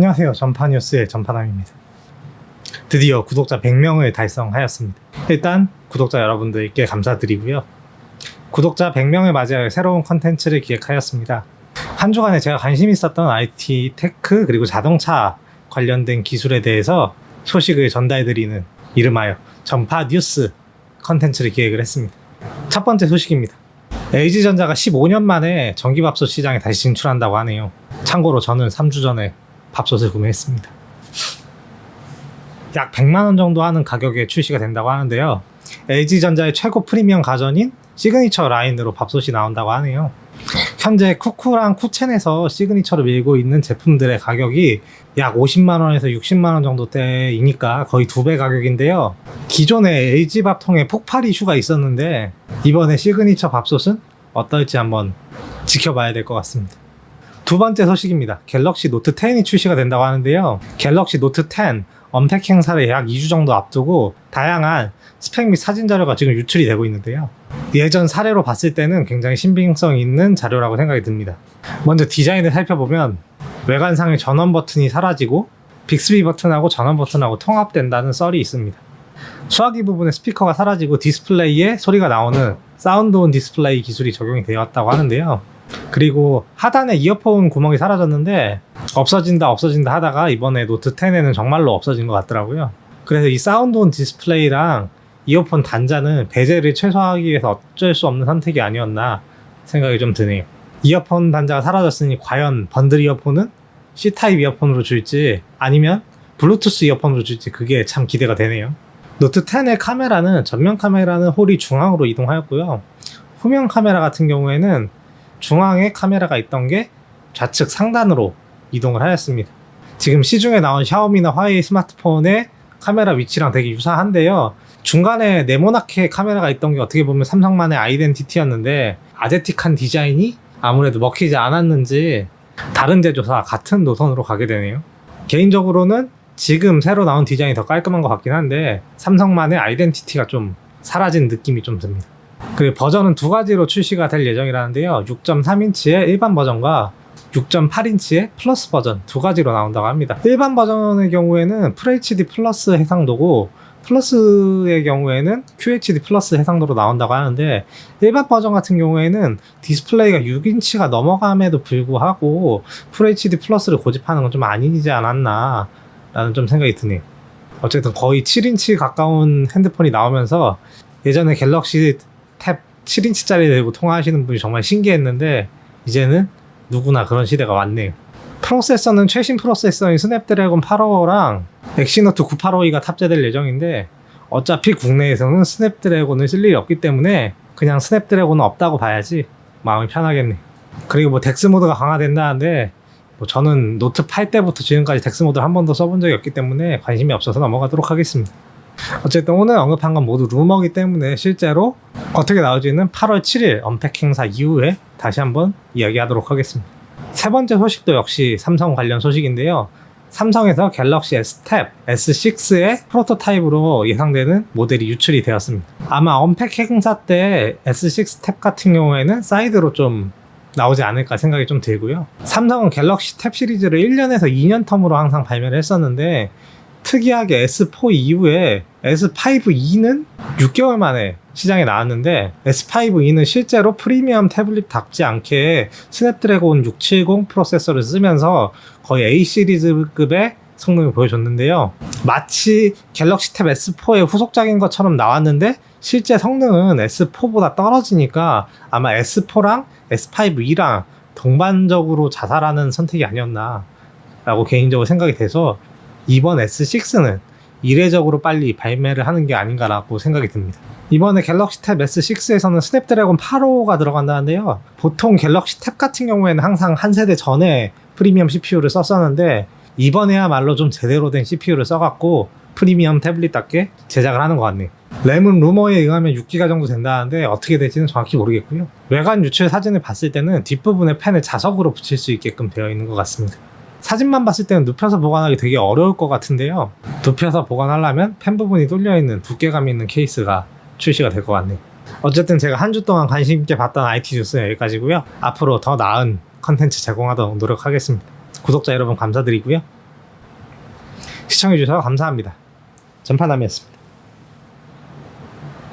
안녕하세요. 전파뉴스의 전파남입니다. 드디어 구독자 100명을 달성하였습니다. 일단 구독자 여러분들께 감사드리고요. 구독자 100명을 맞이할 새로운 컨텐츠를 기획하였습니다. 한 주간에 제가 관심 있었던 IT, 테크, 그리고 자동차 관련된 기술에 대해서 소식을 전달드리는 이름하여 전파뉴스 컨텐츠를 기획을 했습니다. 첫 번째 소식입니다. LG전자가 15년 만에 전기밥솥 시장에 다시 진출한다고 하네요. 참고로 저는 3주 전에 밥솥을 구매했습니다. 약 100만원 정도 하는 가격에 출시가 된다고 하는데요. LG전자의 최고 프리미엄 가전인 시그니처 라인으로 밥솥이 나온다고 하네요. 현재 쿠쿠랑 쿠첸에서 시그니처를 밀고 있는 제품들의 가격이 약 50만원에서 60만원 정도대이니까 거의 2배 가격인데요. 기존에 LG밥통에 폭발 이슈가 있었는데 이번에 시그니처 밥솥은 어떨지 한번 지켜봐야 될 것 같습니다. 두 번째 소식입니다. 갤럭시 노트 10이 출시가 된다고 하는데요. 갤럭시 노트 10 언팩 행사를 약 2주 정도 앞두고 다양한 스펙 및 사진 자료가 지금 유출이 되고 있는데요. 예전 사례로 봤을 때는 굉장히 신빙성 있는 자료라고 생각이 듭니다. 먼저 디자인을 살펴보면 외관상의 전원 버튼이 사라지고 빅스비 버튼하고 전원 버튼하고 통합된다는 썰이 있습니다. 수화기 부분에 스피커가 사라지고 디스플레이에 소리가 나오는 사운드 온 디스플레이 기술이 적용이 되었다고 하는데요. 그리고 하단에 이어폰 구멍이 사라졌는데 없어진다 하다가 이번에 노트 10에는 정말로 없어진 것 같더라고요. 그래서 이 사운드 온 디스플레이랑 이어폰 단자는 배제를 최소화하기 위해서 어쩔 수 없는 선택이 아니었나 생각이 좀 드네요. 이어폰 단자가 사라졌으니 과연 번들 이어폰은 C타입 이어폰으로 줄지 아니면 블루투스 이어폰으로 줄지 그게 참 기대가 되네요. 노트 10의 카메라는 전면 카메라는 홀이 중앙으로 이동하였고요. 후면 카메라 같은 경우에는 중앙에 카메라가 있던 게 좌측 상단으로 이동을 하였습니다. 지금 시중에 나온 샤오미나 화웨이 스마트폰의 카메라 위치랑 되게 유사한데요. 중간에 네모나게 카메라가 있던 게 어떻게 보면 삼성만의 아이덴티티였는데 아제틱한 디자인이 아무래도 먹히지 않았는지 다른 제조사 같은 노선으로 가게 되네요. 개인적으로는 지금 새로 나온 디자인이 더 깔끔한 것 같긴 한데 삼성만의 아이덴티티가 좀 사라진 느낌이 좀 듭니다. 그리고 버전은 두 가지로 출시가 될 예정이라는데요. 6.3인치의 일반 버전과 6.8인치의 플러스 버전 두 가지로 나온다고 합니다. 일반 버전의 경우에는 FHD 플러스 해상도고 플러스의 경우에는 QHD 플러스 해상도로 나온다고 하는데 일반 버전 같은 경우에는 디스플레이가 6인치가 넘어감에도 불구하고 FHD 플러스를 고집하는 건 좀 아니지 않았나 라는 좀 생각이 드네요. 어쨌든 거의 7인치 가까운 핸드폰이 나오면서 예전에 갤럭시 탭 7인치짜리 들고 통화하시는 분이 정말 신기했는데 이제는 누구나 그런 시대가 왔네요. 프로세서는 최신 프로세서인 스냅드래곤 855랑 엑시노트 9852가 탑재될 예정인데 어차피 국내에서는 스냅드래곤을 쓸 일이 없기 때문에 그냥 스냅드래곤은 없다고 봐야지 마음이 편하겠네. 그리고 뭐 덱스 모드가 강화된다는데 저는 노트 8 때부터 지금까지 덱스 모드를 한 번도 써본 적이 없기 때문에 관심이 없어서 넘어가도록 하겠습니다. 어쨌든 오늘 언급한 건 모두 루머이기 때문에 실제로 어떻게 나올지는 8월 7일 언팩 행사 이후에 다시 한번 이야기하도록 하겠습니다. 세 번째 소식도 역시 삼성 관련 소식인데요. 삼성에서 갤럭시 S 탭 S6의 프로토타입으로 예상되는 모델이 유출이 되었습니다. 아마 언팩 행사 때 S6 탭 같은 경우에는 사이드로 좀 나오지 않을까 생각이 좀 들고요. 삼성은 갤럭시 탭 시리즈를 1년에서 2년 텀으로 항상 발매를 했었는데 특이하게 S4 이후에 S5e는 6개월 만에 시장에 나왔는데 S5e는 실제로 프리미엄 태블릿답지 않게 스냅드래곤 670 프로세서를 쓰면서 거의 A 시리즈급의 성능을 보여줬는데요. 마치 갤럭시 탭 S4의 후속작인 것처럼 나왔는데 실제 성능은 S4보다 떨어지니까 아마 S4랑 S5e랑 동반적으로 자살하는 선택이 아니었나 라고 개인적으로 생각이 돼서 이번 S6는 이례적으로 빨리 발매를 하는 게 아닌가라고 생각이 듭니다. 이번에 갤럭시 탭 S6에서는 스냅드래곤 855가 들어간다는데요. 보통 갤럭시 탭 같은 경우에는 항상 한 세대 전에 프리미엄 CPU를 썼었는데 이번에야말로 좀 제대로 된 CPU를 써갖고 프리미엄 태블릿답게 제작을 하는 것 같네요. 램은 루머에 의하면 6기가 정도 된다는데 어떻게 될지는 정확히 모르겠고요. 외관 유출 사진을 봤을 때는 뒷부분에 펜을 자석으로 붙일 수 있게끔 되어 있는 것 같습니다. 사진만 봤을 때는 눕혀서 보관하기 되게 어려울 것 같은데요. 눕혀서 보관하려면 펜 부분이 뚫려있는 두께감 있는 케이스가 출시가 될 것 같네요. 어쨌든 제가 한 주 동안 관심 있게 봤던 IT 뉴스는 여기까지고요. 앞으로 더 나은 컨텐츠 제공하도록 노력하겠습니다. 구독자 여러분 감사드리고요. 시청해주셔서 감사합니다. 전파남이었습니다.